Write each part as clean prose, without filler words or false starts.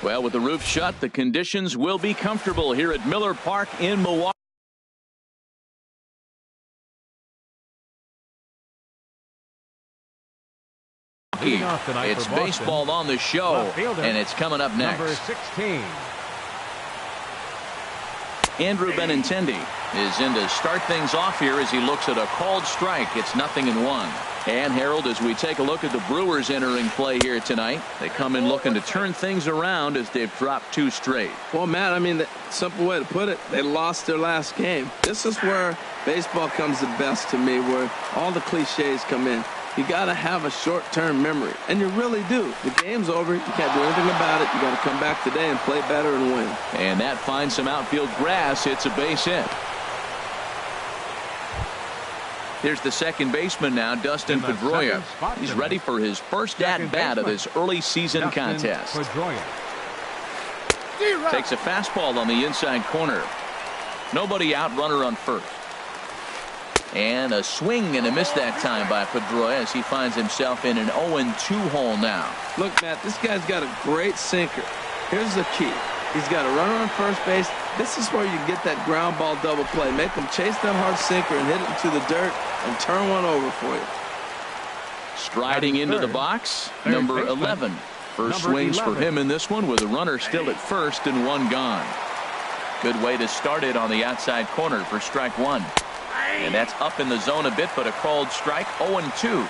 Well, with the roof shut, the conditions will be comfortable here at Miller Park in Milwaukee. It's baseball on the show, and it's coming up next. Number 16. Andrew Benintendi is in to start things off here as he looks at a called strike. It's 0-1. And Harold, as we take a look at the Brewers entering play here tonight, they come in looking to turn things around as they've dropped 2 straight. Well, Matt, I mean, the simple way to put it, they lost their last game. This is where baseball comes the best to me, where all the cliches come in. You got to have a short-term memory, and you really do. The game's over. You can't do anything about it. You got to come back today and play better and win. And that finds some outfield grass. It's a base hit. Here's the second baseman now, Dustin Pedroia. He's ready for his first at-bat of this early season contest. Takes a fastball on the inside corner. Nobody out, runner on first. And a swing and a miss that time by Pedroia as he finds himself in an 0-2 hole now. Look, Matt, this guy's got a great sinker. Here's the key. He's got a runner on first base. This is where you get that ground ball double play. Make him chase that hard sinker and hit it into the dirt and turn one over for you. Striding into the box, number 11. First swings for him in this one with a runner still at first and 1 gone. Good way to start it on the outside corner for strike 1. And that's up in the zone a bit, but a called strike. 0-2.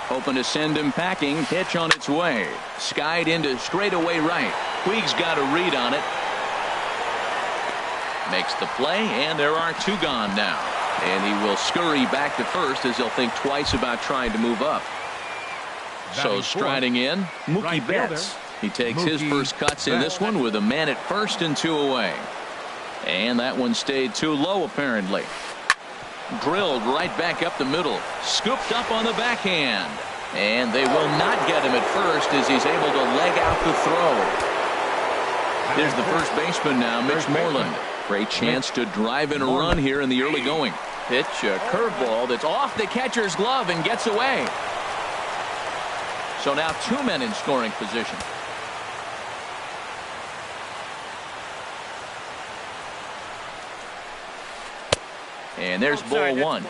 Hoping to send him packing. Pitch on its way. Skied into straightaway right. Puig's got a read on it. Makes the play, and there are 2 gone now. And he will scurry back to first as he'll think twice about trying to move up. So striding in, Mookie Betts. He takes his first cuts in this one with a man at first and 2 away. And that one stayed too low apparently. Drilled right back up the middle. Scooped up on the backhand. And they will not get him at first as he's able to leg out the throw. There's the first baseman now, Mitch Moreland. Great chance to drive in a run here in the early going. Pitch, a curveball that's off the catcher's glove and gets away. So now 2 men in scoring position. And there's ball 1.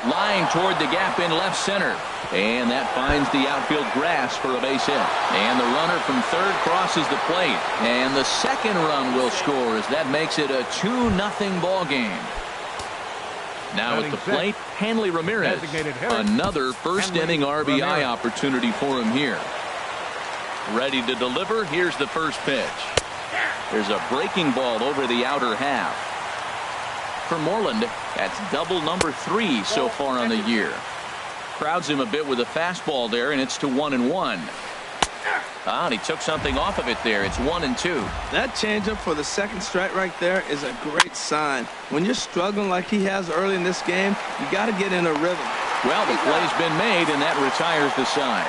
Line toward the gap in left center. And that finds the outfield grass for a base hit. And the runner from third crosses the plate. And the second run will score as that makes it a 2-0 ball game. Now at the plate, Hanley Ramirez. Another first-inning RBI opportunity for him here. Ready to deliver. Here's the first pitch. There's a breaking ball over the outer half. For Moreland, that's double number 3 so far on the year. Crowds him a bit with a fastball there, and it's to 1-1. And he took something off of it there. It's 1-2. That changeup for the second strike right there is a great sign. When you're struggling like he has early in this game, you got to get in a rhythm. Well, the play's been made, and that retires the side.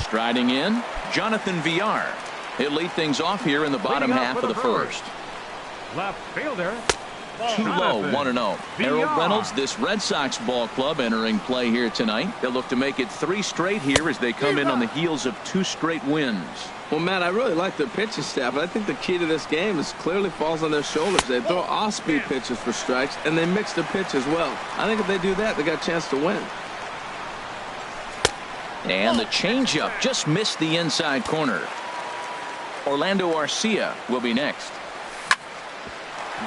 Striding in, Jonathan Villar. He'll lead things off here in the bottom half of the first. Left fielder. Too low, 1-0. Harold Reynolds, this Red Sox ball club entering play here tonight. They'll look to make it 3 straight here as they come in on the heels of 2 straight wins. Well, Matt, I really like their pitching staff, but I think the key to this game is clearly falls on their shoulders. They throw off-speed pitches for strikes, and they mix their pitch as well. I think if they do that, they got a chance to win. And the changeup just missed the inside corner. Orlando Arcia will be next.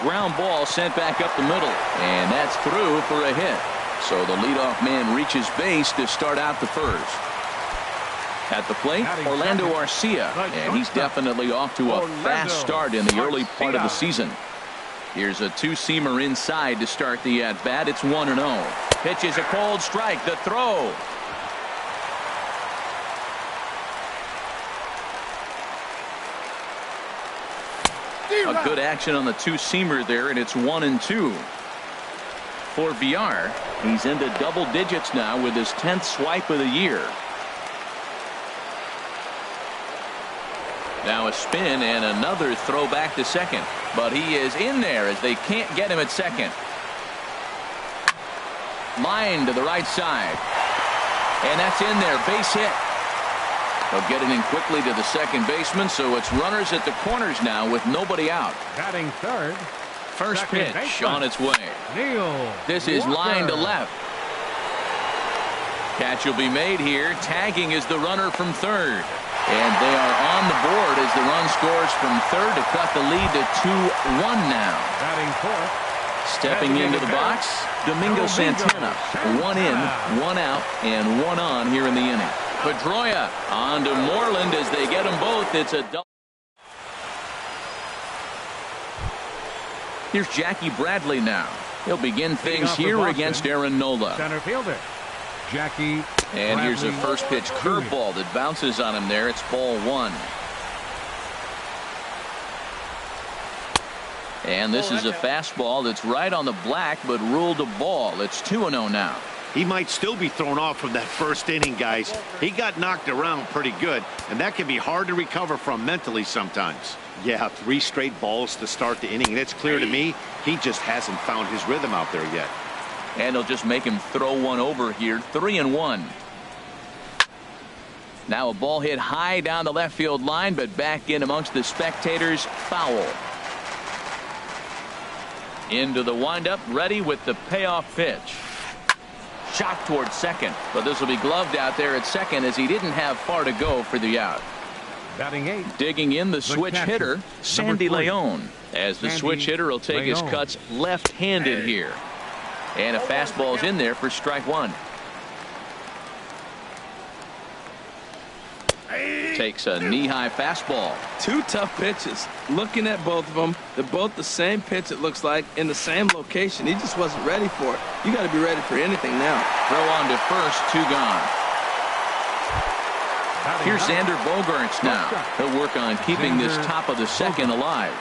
Ground ball sent back up the middle, and that's through for a hit. So the leadoff man reaches base to start out the first. At the plate, Orlando Arcia, and he's definitely off to a fast start in the early part of the season. Here's a 2-seamer inside to start the at-bat. It's 1-0. Pitch is a called strike. The throw. A good action on the 2-seamer there, and it's 1-2. For Villar, he's into double digits now with his 10th swipe of the year. Now a spin and another throw back to second. But he is in there as they can't get him at second. Line to the right side. And that's in there. Base hit. They'll get it in quickly to the second baseman, so it's runners at the corners now with nobody out. Batting third. First Second pitch baseman. on its way. Neil This is Walker. line to left. Catch will be made here. Tagging is the runner from third. And they are on the board as the run scores from third to cut the lead to 2-1 now. Batting fourth. Stepping into the box, Domingo Santana. One in, one out, and one on here in the inning. Pedroia on to Moreland as they get them both. It's a double. Here's Jackie Bradley now. He'll begin things here against Aaron Nola. Center fielder. Jackie. And here's a Bradley first pitch curveball that bounces on him there. It's ball one. And this is a fastball that's right on the black but ruled a ball. It's 2-0 now. He might still be thrown off from that first inning, guys. He got knocked around pretty good, and that can be hard to recover from mentally sometimes. Yeah, 3 straight balls to start the inning, and it's clear to me he just hasn't found his rhythm out there yet. And they'll just make him throw one over here. 3-1. Now a ball hit high down the left field line, but back in amongst the spectators. Foul. Into the windup, ready with the payoff pitch. Shot towards second, but this will be gloved out there at second as he didn't have far to go for the out. Batting 8. Digging in the switch catcher, hitter, Sandy 3. Leon, as the Sandy switch hitter will take his Leon. cuts left-handed here. And a fastball's in there for strike one. Takes a knee-high fastball. 2 tough pitches. Looking at both of them, they're both the same pitch, it looks like, in the same location. He just wasn't ready for it. You got to be ready for anything now. Throw on to first, 2 gone. Batting Here's ninth. Xander Bogaerts now. He'll work on keeping this Xander top of the second alive.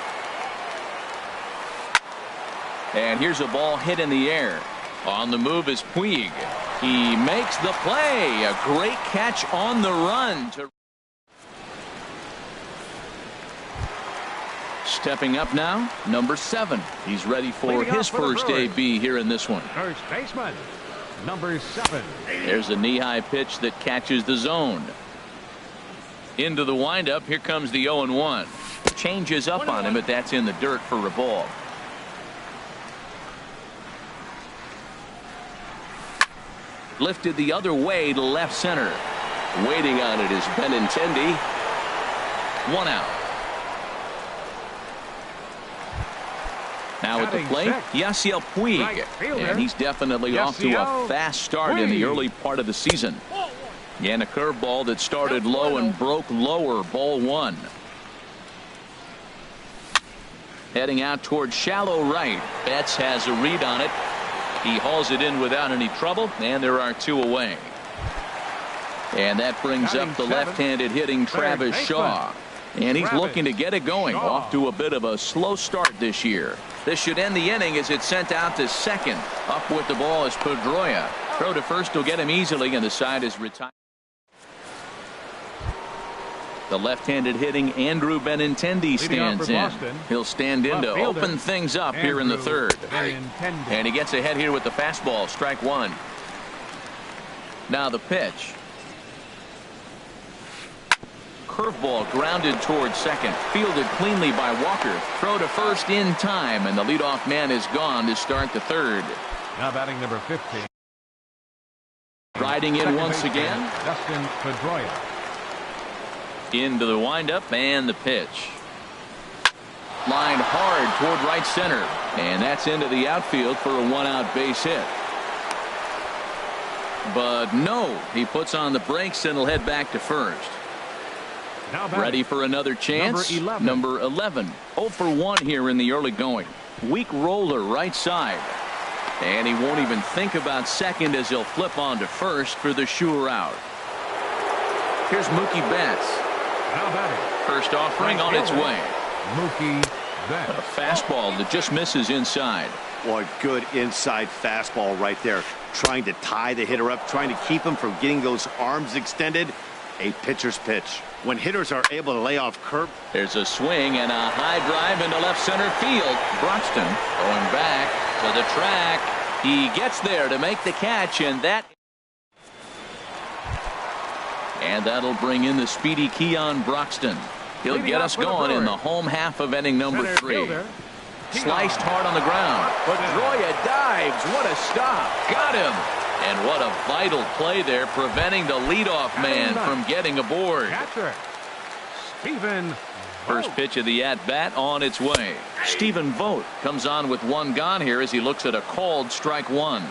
And here's a ball hit in the air. On the move is Puig. He makes the play. A great catch on the run. Stepping up now, number 7. He's ready for Leading his off for the first Brewers. AB here in this one. First baseman. Number 7. There's a knee-high pitch that catches the zone. Into the windup. Here comes the 0-1. Changes up on him, but that's in the dirt for a ball. Lifted the other way to left center. Waiting on it is Benintendi. 1 out. Now at the Batting plate, sixth. Yasiel Puig. Right fielder. And he's definitely off to a Yasiel fast start in the Puig. early part of the season. And a curveball that started low and broke lower. Ball 1. Heading out towards shallow right. Betts has a read on it. He hauls it in without any trouble, and there are 2 away. And that brings Batting up the 7th, left-handed hitting Travis baseman. Shaw. And he's Travis looking to get it going. Shaw. Off to a bit of a slow start this year. This should end the inning as it's sent out to second. Up with the ball is Pedroia. Throw to first will get him easily, and the side is retired. The left-handed hitting Andrew Benintendi Leading off stands for in. Boston, He'll stand in to left fielder, open things up here in the Andrew third. Benintendi. And he gets ahead here with the fastball. Strike 1. Now the pitch. Curveball grounded towards second. Fielded cleanly by Walker. Throw to first in time, and the leadoff man is gone to start the third. Now batting number 15. Riding in Second once baseman, again. Dustin Pedroia. Into the windup and the pitch. Lined hard toward right center. And that's into the outfield for a 1-out base hit. But no, he puts on the brakes and will head back to first. Now batting. Ready for another chance. Number 11. Number 11. 0 for 1 here in the early going. Weak roller right side. And he won't even think about second as he'll flip on to first for the sure out. Here's Mookie Betts. Now batting. First offering on its way. Mookie A Betts. fastball that just misses inside. Boy, good inside fastball right there. Trying to tie the hitter up, trying to keep him from getting those arms extended. A pitcher's pitch. When hitters are able to lay off curve. There's a swing and a high drive into left center field. Broxton going back to the track. He gets there to make the catch, and that'll bring in the speedy Keon Broxton. He'll get us going in the home half of inning number 3. Sliced hard on the ground. Pedroia dives. What a stop. Got him. And what a vital play there, preventing the leadoff man from getting aboard. Catcher, Stephen. First pitch of the at-bat on its way. Stephen Vogt comes on with one gone here as he looks at a called strike one.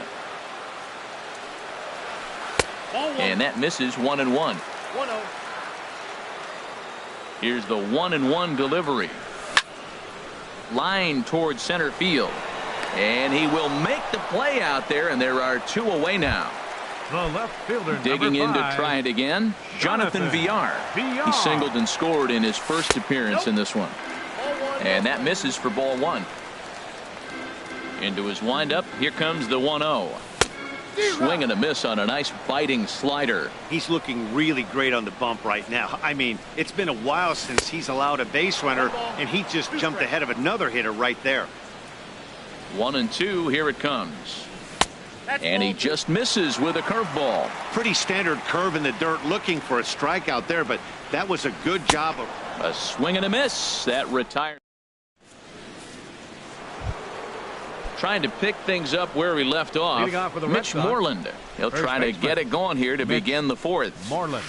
And that misses 1-1. 1-0. Here's the 1-1 delivery. Line towards center field. And he will make the play out there, and there are 2 away now. The left fielder, digging in to #5, try it again. Jonathan Villar. He singled and scored in his first appearance in this one. And that misses for ball 1. Into his windup. Here comes the 1-0. Swing and a miss on a nice biting slider. He's looking really great on the bump right now. I mean, it's been a while since he's allowed a base runner, and he just jumped ahead of another hitter right there. 1-2. Here it comes. And he just misses with a curveball. Pretty standard curve in the dirt, looking for a strikeout there, but that was a good job of a swing and a miss. That retired. Trying to pick things up where we left off. Mitch Moreland. He'll try to get it going here to begin the 4th. Moreland.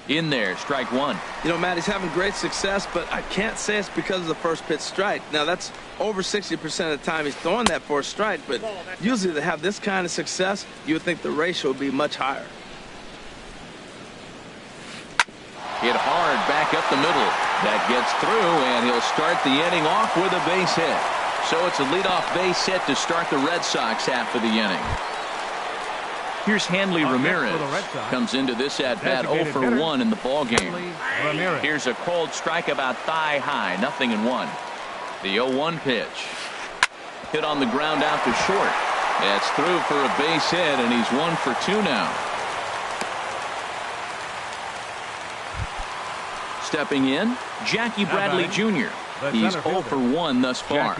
In there, strike 1. You know, Matt, he's having great success, but I can't say it's because of the first pitch strike. Now, that's over 60% of the time he's throwing that for a strike, but usually to have this kind of success, you would think the ratio would be much higher. Hit hard back up the middle. That gets through, and he'll start the inning off with a base hit. So it's a leadoff base hit to start the Red Sox half of the inning. Here's Hanley Ramirez. Comes into this at-bat 0 for 1 in the ballgame. Here's a cold strike about thigh high. 0-1. The 0-1 pitch. Hit on the ground out to short. That's through for a base hit, and he's 1 for 2 now. Stepping in, Jackie Bradley Jr. He's 0 for 1 thus far.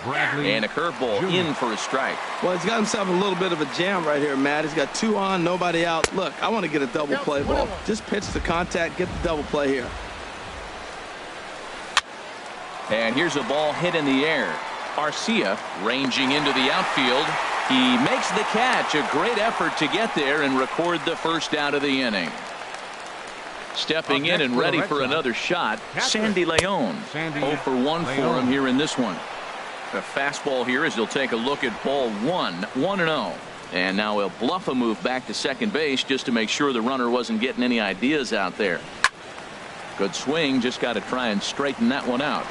And a curveball in for a strike. Well, he's got himself a little bit of a jam right here, Matt. He's got 2 on, nobody out. Look, I want to get a double play ball. Just pitch the contact, get the double play here. And here's a ball hit in the air. Arcia ranging into the outfield. He makes the catch. A great effort to get there and record the first out of the inning. Stepping in and ready for another shot, Sandy Leon. 0 for 1 for him here in this one. A fastball here as he'll take a look at ball 1. 1-0. And now he'll bluff a move back to second base just to make sure the runner wasn't getting any ideas out there. Good swing. Just got to try and straighten that one out.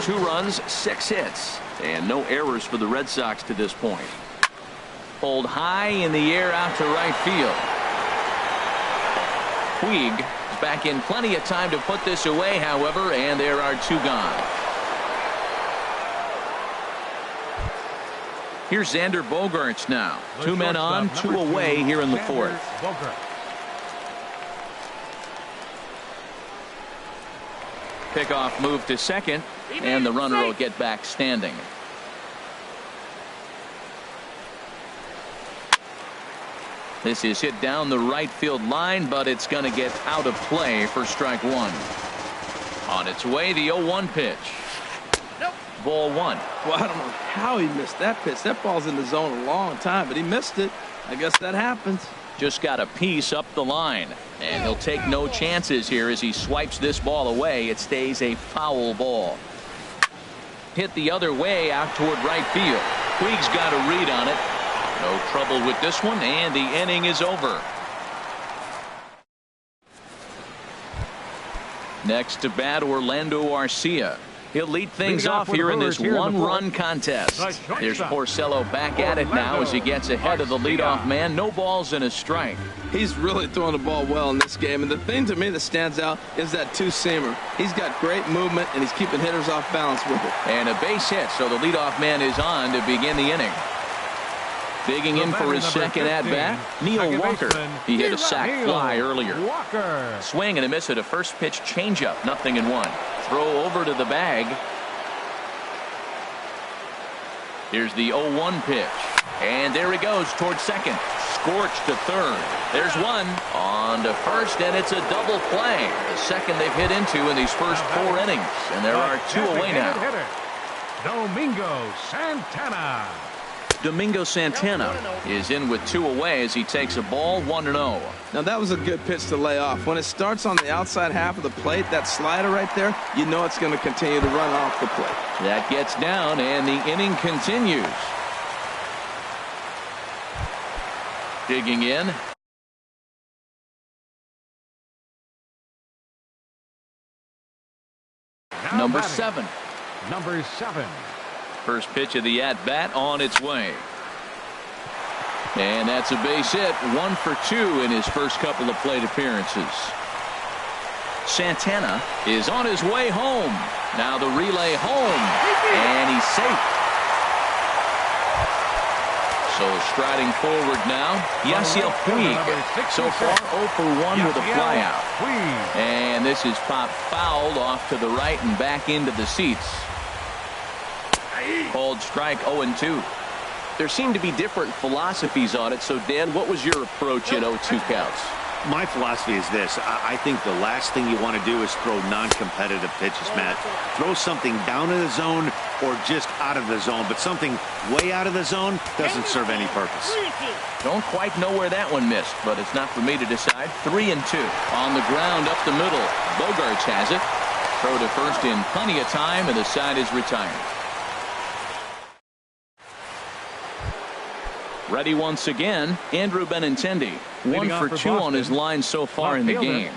2 runs, 6 hits, and no errors for the Red Sox to this point. Pulled high in the air out to right field. Puig is back in plenty of time to put this away, however, and there are 2 gone. Here's Xander Bogaerts now. 2 men on, 2 away here in the 4th. Pickoff move to second, and the runner will get back standing. This is hit down the right field line, but it's going to get out of play for strike 1. On its way, the 0-1 pitch. Ball 1. Well, I don't know how he missed that pitch. That ball's in the zone a long time, but he missed it. I guess that happens. Just got a piece up the line, and he'll take no chances here as he swipes this ball away. It stays a foul ball. Hit the other way out toward right field. Puig's got a read on it. No trouble with this one, and the inning is over. Next to bat, Orlando Arcia. He'll lead things off here in this 1-run contest. There's Porcello back at it now as he gets ahead of the leadoff man. No balls and a strike. He's really throwing the ball well in this game, and the thing to me that stands out is that 2-seamer. He's got great movement, and he's keeping hitters off balance with it. And a base hit, so the leadoff man is on to begin the inning. Digging in for his second at-bat, Neil Walker. He hit a sac fly earlier. Swing and a miss at a first pitch changeup. 0-1. Throw over to the bag. Here's the 0-1 pitch. And there he goes towards second. Scorched to third. There's one on to first, and it's a double play. The second they've hit into in these first 4 innings. And there are 2 away now. Domingo Santana. Domingo Santana is in with 2 away as he takes a ball 1-0. Now that was a good pitch to lay off. When it starts on the outside half of the plate, that slider right there, you know it's going to continue to run off the plate. That gets down, and the inning continues. Digging in. Number 7. Number 7. First pitch of the at-bat on its way. And that's a base hit. 1 for 2 in his first couple of plate appearances. Santana is on his way home. Now the relay home. And he's safe. So striding forward now, Ksk2339. So far 0 for 1 with a flyout. And this is popped fouled off to the right and back into the seats. Called strike 0-2. There seem to be different philosophies on it. So, Dan, what was your approach in 0-2 counts? My philosophy is this. I think the last thing you want to do is throw non-competitive pitches, Matt. Throw something down in the zone or just out of the zone, but something way out of the zone doesn't serve any purpose. Don't quite know where that one missed, but it's not for me to decide. 3-2. On the ground up the middle. Bogarts has it. Throw to first in plenty of time, and the side is retired. Ready once again, Andrew Benintendi. 1 for 2 on his line so far in the game.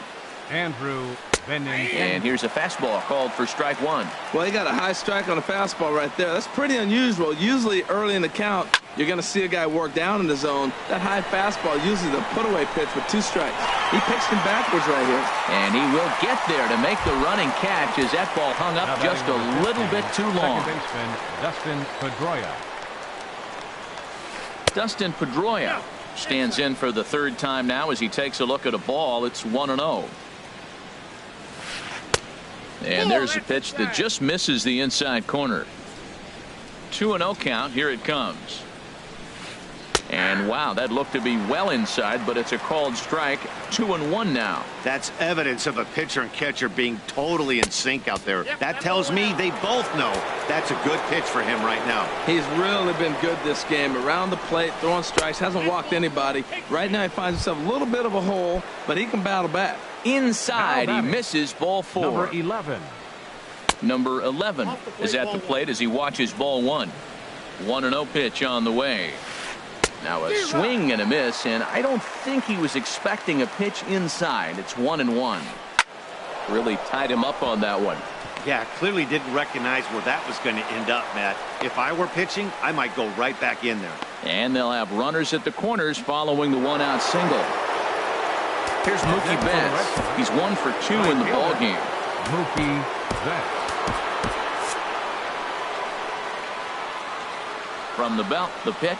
Andrew Benintendi. And here's a fastball called for strike 1. Well, he got a high strike on a fastball right there. That's pretty unusual. Usually early in the count, you're going to see a guy work down in the zone. That high fastball, usually the put-away pitch with 2 strikes. He pitched him backwards right here. And he will get there to make the running catch as that ball hung up just a little bit too long. Second baseman Dustin Pedroia. Dustin Pedroia stands in for the 3rd time now as he takes a look at a ball. It's 1-0. And there's a pitch that just misses the inside corner. 2-0 count. Here it comes. And wow, that looked to be well inside, but it's a called strike. 2-1 now. That's evidence of a pitcher and catcher being totally in sync out there. That tells me they both know that's a good pitch for him right now. He's really been good this game. Around the plate, throwing strikes, hasn't walked anybody. Right now he finds himself a little bit of a hole, but he can battle back. Inside, he misses ball 4. Number 11. Number 11 is at the plate as he watches ball 1. 1-0 pitch on the way. Now a swing and a miss, and I don't think he was expecting a pitch inside. It's 1-1. Really tied him up on that one. Yeah, clearly didn't recognize where that was going to end up, Matt. If I were pitching, I might go right back in there. And they'll have runners at the corners following the 1-out single. Here's Mookie Betts. He's 1 for 2 in the ballgame. Mookie Betts. From the belt, the pitch.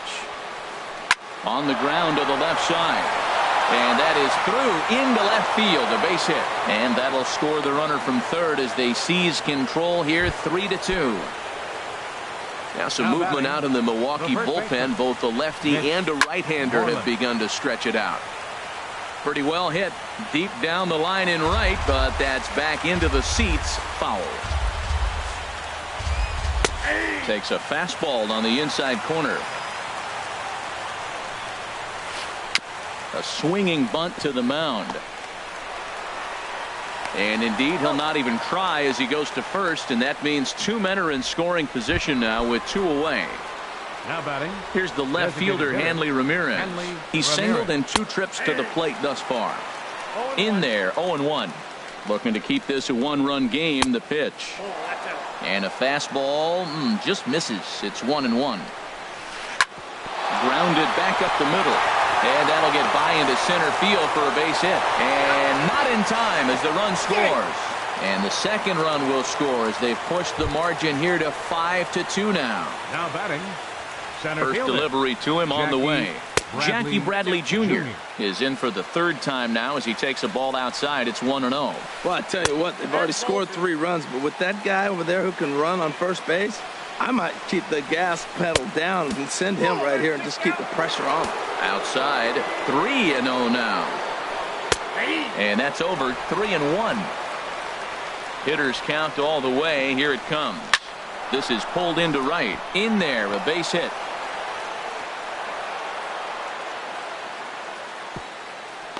On the ground to the left side. And that is through into left field, a base hit. And that'll score the runner from third as they seize control here, 3-2. Now some movement out in the Milwaukee bullpen. Both a lefty and a right-hander have begun to stretch it out. Pretty well hit deep down the line in right, but that's back into the seats, foul. Takes a fastball on the inside corner. A swinging bunt to the mound. And indeed, he'll not even try as he goes to first, and that means 2 men are in scoring position now with 2 away. Now batting. Here's the left fielder, Hanley Ramirez. He's singled in 2 trips to the plate thus far. In there, 0-1. Looking to keep this a 1-run game, the pitch. And a fastball just misses. It's 1-1. Grounded back up the middle. And that'll get by into center field for a base hit. And not in time as the run scores. And the second run will score as they've pushed the margin here to 5-2 now. Now batting. Center First fielder. delivery to him on the way. Jackie Bradley Jr. Jr. is in for the 3rd time now as he takes a ball outside. It's 1-0. Well, I tell you what, they've already scored 3 runs, but with that guy over there who can run on first base, I might keep the gas pedal down and send him right here and just keep the pressure on him. Outside, 3-0 now. And that's over 3-1. Hitters count all the way. Here it comes. This is pulled into right. In there, a base hit.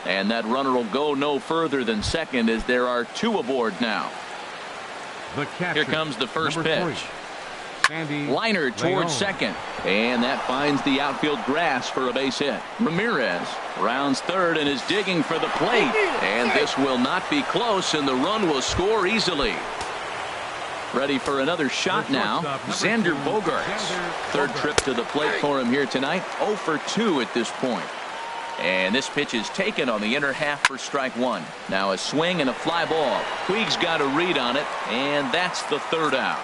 And that runner will go no further than second as there are 2 aboard now. Here comes the first pitch. Liner towards second. And that finds the outfield grass for a base hit. Ramirez rounds third and is digging for the plate. And this will not be close, and the run will score easily. Ready for another shot now. Xander Bogaerts. Third trip to the plate for him here tonight. 0 for 2 at this point. And this pitch is taken on the inner half for strike 1. Now a swing and a fly ball. Puig's got a read on it, and that's the third out.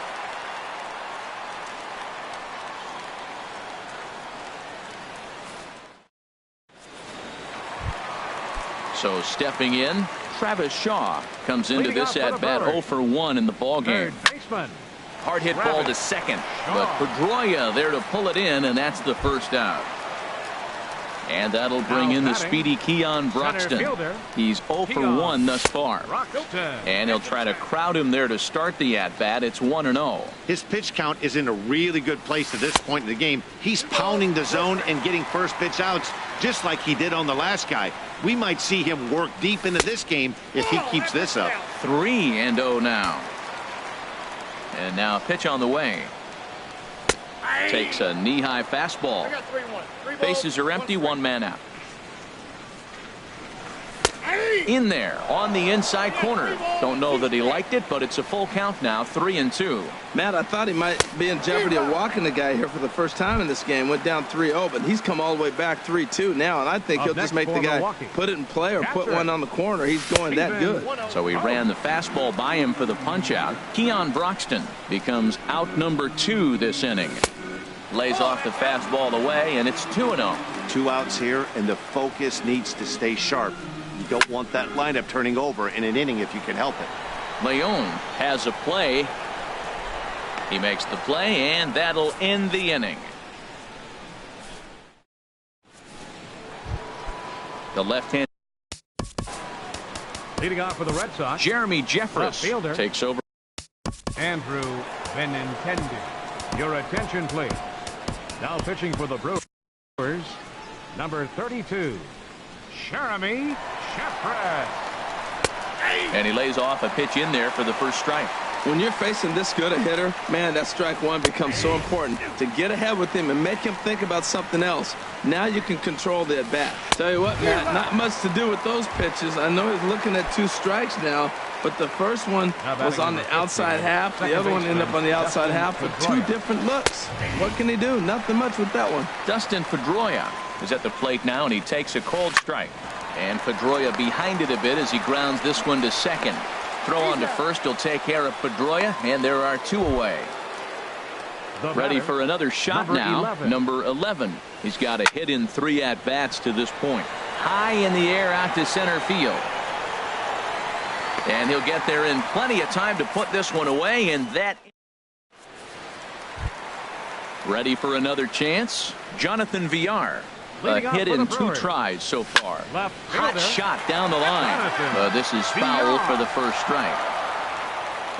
So stepping in, Travis Shaw comes into this at bat 0 for 1 in the ball game. Hard hit ball to second, but Pedroia there to pull it in, and that's the first out. And that'll bring in the speedy Keon Broxton. He's 0 for 1 thus far. And he'll try to crowd him there to start the at-bat. It's 1-0. His pitch count is in a really good place at this point in the game. He's pounding the zone and getting first pitch outs just like he did on the last guy. We might see him work deep into this game if he keeps this up. 3-0 now. And now a pitch on the way. Takes a knee-high fastball. Bases are empty, 1 man out. In there on the inside corner. Don't know that he liked it, but it's a full count now, 3-2. Matt, I thought he might be in jeopardy of walking the guy here for the first time in this game. Went down 3-0, but he's come all the way back 3-2 now, and I think he'll just make the guy put it in play or put one on the corner. He's going that good. So he ran the fastball by him for the punch-out. Keon Broxton becomes out number 2 this inning. Lays off the fastball away, and it's 2-0. 2 outs here, and the focus needs to stay sharp. You don't want that lineup turning over in an inning if you can help it. Leon has a play. He makes the play, and that'll end the inning. The left-hand leading off for the Red Sox, Jeremy Jeffress takes over. Andrew Benintendi. Your attention, please. Now pitching for the Brewers, number 32, Jeremy Jeffress. And he lays off a pitch in there for the first strike. When you're facing this good a hitter, man, that strike 1 becomes so important to get ahead with him and make him think about something else. Now you can control the at-bat. Tell you what, Matt, not much to do with those pitches. I know he's looking at 2 strikes now, but the first one was on the outside half. The other one ended up on the outside half with 2 different looks. What can he do? Nothing much with that one. Dustin Pedroia is at the plate now, and he takes a cold strike. And Pedroia behind it a bit as he grounds this one to second. Throw on to first will take care of Pedroia, and there are 2 away. Ready for another shot now. Number 11. He's got a hit in 3 at-bats to this point. High in the air out to center field. And he'll get there in plenty of time to put this one away, and that. Ready for another chance. Jonathan Villar. A hit in 2 tries so far. Hot shot down the line. This is foul for the first strike.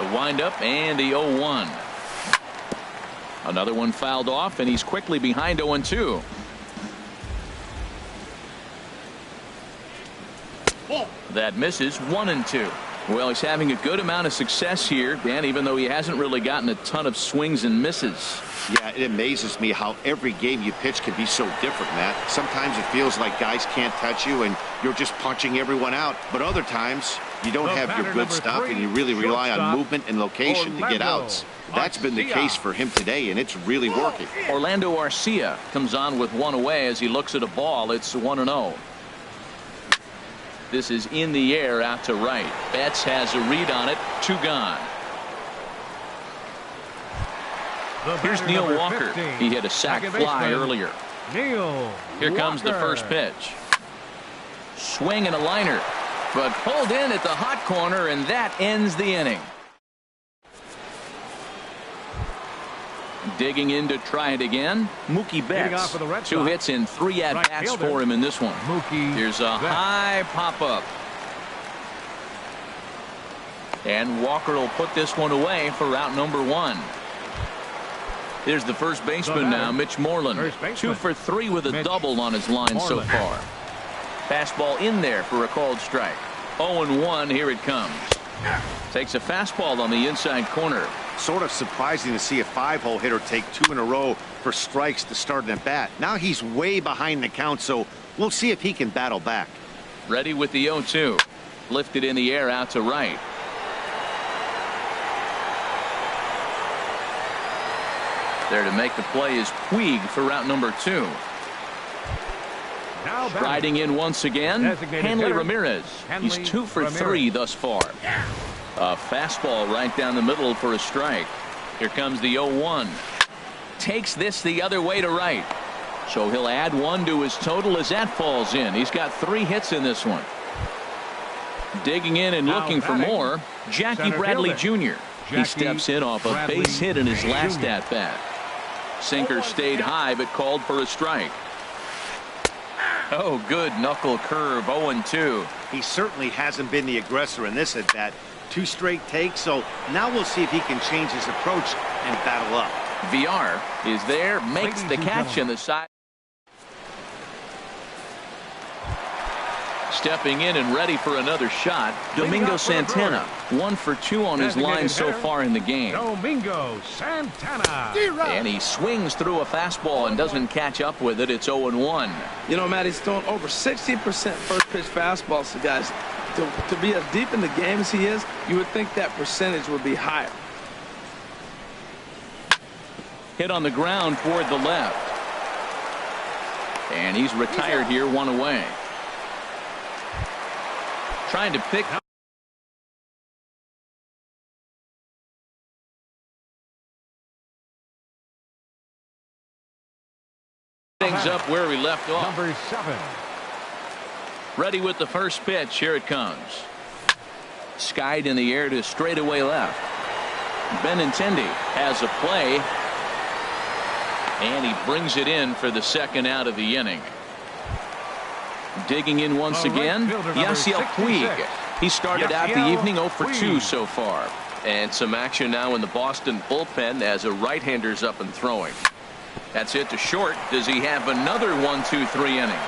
The windup and the 0-1. Another one fouled off, and he's quickly behind 0-2. That misses 1-2. Well, he's having a good amount of success here, Dan, even though he hasn't really gotten a ton of swings and misses. Yeah, it amazes me how every game you pitch can be so different, Matt. Sometimes it feels like guys can't touch you and you're just punching everyone out. But other times you don't have your good stuff and you really rely on movement and location to get outs. That's been the case for him today, and it's really working. Orlando Arcia comes on with 1 away as he looks at a ball. It's 1-0. This is in the air out to right. Betts has a read on it. 2 gone. Here's Neil Walker. He hit a sac fly earlier. Here comes the first pitch. Swing and a liner, but pulled in at the hot corner, and that ends the inning. Digging in to try it again, Mookie Betts. 2 hits and 3 at-bats for him in this one. Here's a high pop-up. And Walker will put this one away for out number 1. Here's the first baseman now, Mitch Moreland. 2 for 3 with a double on his line so far. Fastball in there for a called strike. 0-1, here it comes. Takes a fastball on the inside corner. Sort of surprising to see a 5-hole hitter take 2 in a row for strikes to start an at-bat. Now he's way behind the count, so we'll see if he can battle back. Ready with the 0-2. Lifted in the air out to right. There to make the play is Puig for route number 2. Riding in once again, Hanley Ramirez. He's 2 for 3 thus far. A fastball right down the middle for a strike. Here comes the 0-1. Takes this the other way to right. So he'll add 1 to his total as that falls in. He's got 3 hits in this one. Digging in and looking for more, Jackie Bradley Jr. He steps in off a base hit in his last at-bat. Sinker stayed high but called for a strike. Oh, good knuckle curve. 0-2. He certainly hasn't been the aggressor in this at-bat. 2 straight takes, so now we'll see if he can change his approach and battle up. VR is there, makes the catch in the side. Stepping in and ready for another shot, Domingo Santana. 1 for 2 on his line so far in the game. Domingo Santana. And he swings through a fastball and doesn't catch up with it. It's 0-1. You know, Matt, he's thrown over 60% first pitch fastballs. So guys, to be as deep in the game as he is, you would think that percentage would be higher. Hit on the ground toward the left. And he's retired here, 1 away. Trying to pick things up where we left off. Number 7. Ready with the first pitch. Here it comes. Skied in the air to straightaway left. Benintendi has a play. And he brings it in for the second out of the inning. Digging in once again, Yasiel Puig. He started out the evening 0 for 2 so far. And some action now in the Boston bullpen as a right-hander's up and throwing. That's it to short. Does he have another 1-2-3 inning?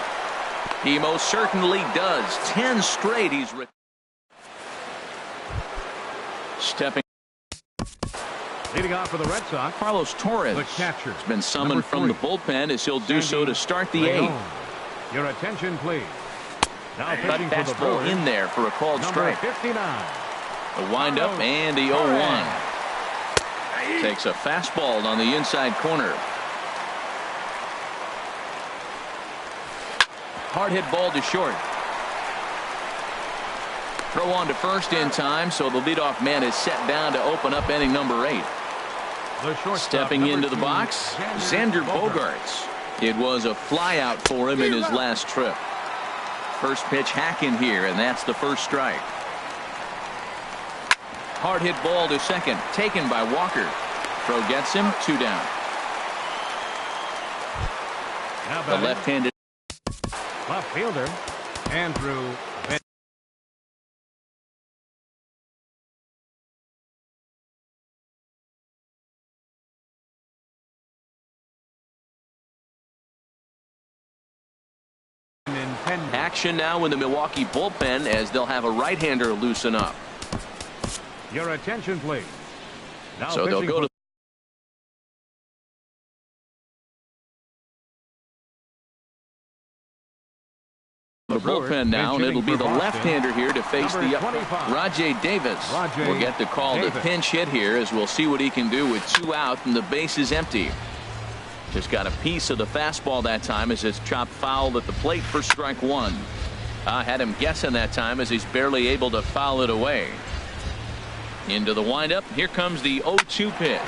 He most certainly does. 10 straight. He's stepping. Leading off for the Red Sox, Carlos Torres has been summoned from the bullpen as he'll do so to start the 8th. Your attention, please. Now But fastball in there for a called strike. 59. A windup and the 0-1. Takes a fastball on the inside corner. Hard hit ball to short. Throw on to first in time, so the leadoff man is set down to open up inning number 8. Stepping into the box, Xander Bogaerts. It was a fly out for him in his last trip. First pitch hack in here, and that's the first strike. Hard hit ball to second, taken by Walker. Throw gets him, 2 down. The left-handed left fielder, Andrew Action now in the Milwaukee bullpen as they'll have a right-hander loosen up. Your attention, please. Now so they'll go to the bullpen now, and it'll be the left-hander here to face the Rajay Davis. Will get the call to pinch hit here as we'll see what he can do with 2 out and the base is empty. Just got a piece of the fastball that time as it's chopped foul at the plate for strike 1. Had him guessing that time as he's barely able to foul it away. Into the windup. Here comes the 0-2 pitch.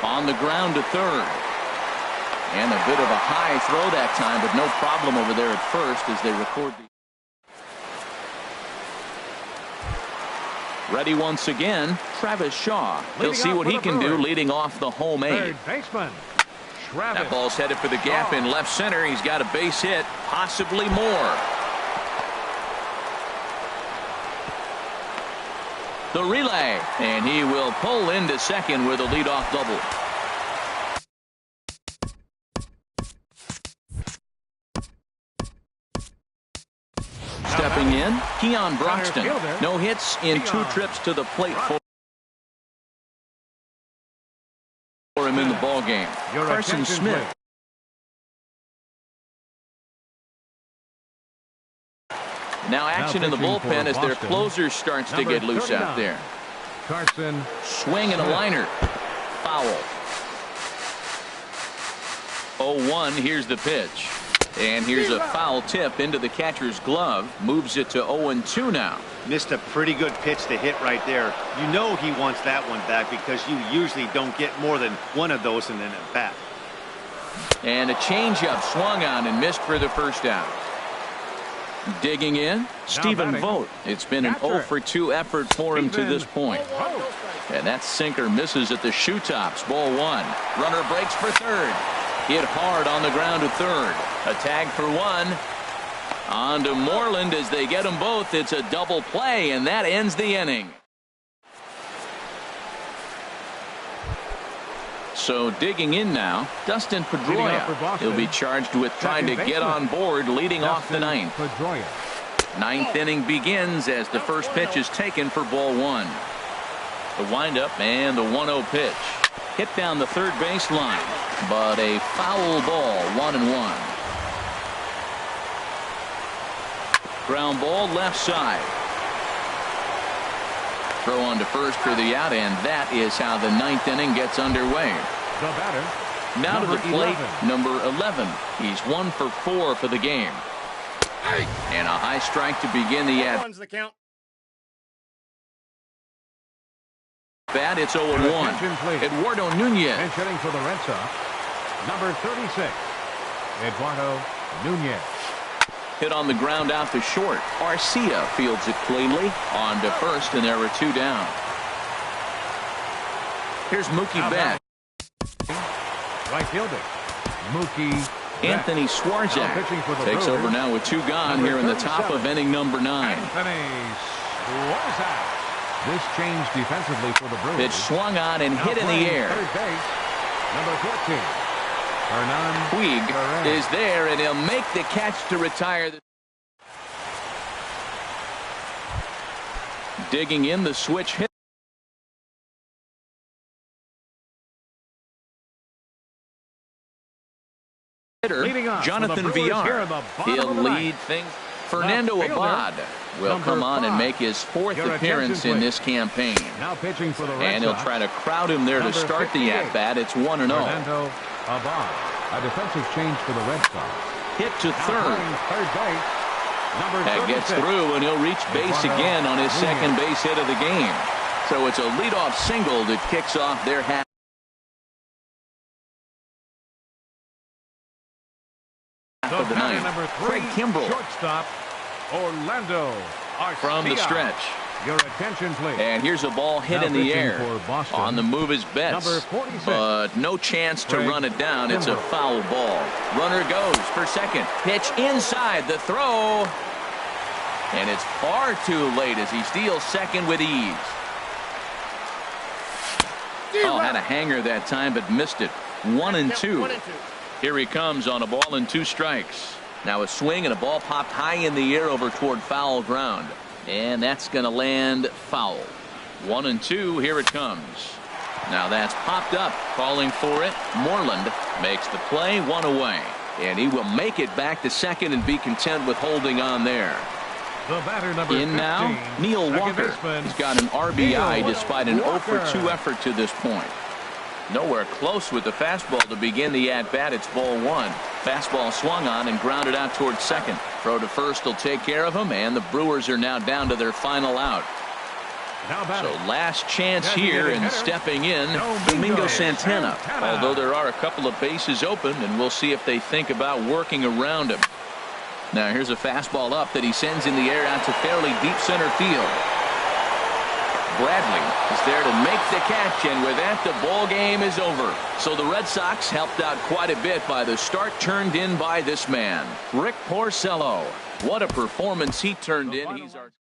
On the ground to third. And a bit of a high throw that time, but no problem over there at first as they record the Ready once again, Travis Shaw. He'll see what he can do leading off the home eight. Third baseman, That ball's headed for the gap in left center. He's got a base hit, possibly more. The relay, and he will pull into second with a leadoff double. Stepping in, Keon Broxton. No hits in 2 trips to the plate for him in the ball game. Carson Smith. Now action in the bullpen as their closer starts to get loose out there. Carson. Swing and a liner. Foul. 0-1. Here's the pitch. And here's a foul tip into the catcher's glove. Moves it to 0-2 now. Missed a pretty good pitch to hit right there. You know he wants that one back because you usually don't get more than one of those in an at-bat. And a changeup swung on and missed for the first out. Digging in, Stephen Vogt. It's been an 0-for-2 effort for him to this point. And that sinker misses at the shoe tops. Ball 1. Runner breaks for third. Hit hard on the ground to third. A tag for 1. On to Moreland as they get them both. It's a double play, and that ends the inning. So digging in now, Dustin Pedroia. He'll be charged with trying to get on board leading off the ninth. Ninth inning begins as the first pitch is taken for ball 1. The windup and the 1-0 pitch. Hit down the third baseline, but a foul ball, 1-1. Ground ball left side. Throw on to first for the out, and that is how the ninth inning gets underway. The batter, now to the plate, number 11. He's 1 for 4 for the game. And a high strike to begin the at. Bat, it's 0-1. Eduardo Nunez. Pinch hitting for the Red Sox, number 36, Eduardo Nunez. Hit on the ground out to short. Arcia fields it cleanly. On to first, and there are 2 down. Here's Mookie Betts. Right fielder, Mookie Anthony Swarzak takes over now with 2 gone here in the top of inning number 9. Anthony Swarzak. This change defensively for the Brewers. Pitch swung on and hit in the air. Third base, number 14. Puig is there, and he'll make the catch to retire. Digging in, the switch hit. Jonathan Villar. He'll lead things. Fernando Abad will come on and make his 4th appearance in this campaign. Now pitching for the Red and he'll Sox, try to crowd him there to start the at-bat. It's 1-0. Fernando Abad. A defensive change for the Red Sox. Hit to third. Third base, number 36. That gets through, and he'll reach base again on his second base hit of the game. So it's a leadoff single that kicks off their half. Of the ninth. Craig Kimbrell. Shortstop, Orlando Arcia. From the stretch. Your attention, please. And here's a ball hit in the air. On the move is Betts. Number 46. But no chance to run it down. It's a foul ball. Runner goes for second. Pitch inside. The throw. And it's far too late as he steals second with ease. Oh, had a hanger that time, but missed it. 1-2. Here he comes on a ball and 2 strikes. Now a swing and a ball popped high in the air over toward foul ground. And that's going to land foul. 1-2. Here it comes. Now that's popped up. Calling for it. Moreland makes the play. 1 away. And he will make it back to second and be content with holding on there. The batter, number in 15, now, Neil Walker. He's got an RBI despite an 0-for-2 effort to this point. Nowhere close with the fastball to begin the at-bat. It's ball 1. Fastball swung on and grounded out towards second. Throw to first will take care of him, and the Brewers are now down to their final out. So last chance here, and stepping in, Domingo Santana. Although there are a couple of bases open, and we'll see if they think about working around him. Now here's a fastball up that he sends in the air out to fairly deep center field. Bradley is there to make the catch, and with that, the ball game is over. So the Red Sox helped out quite a bit by the start turned in by this man, Rick Porcello. What a performance he turned in. He's our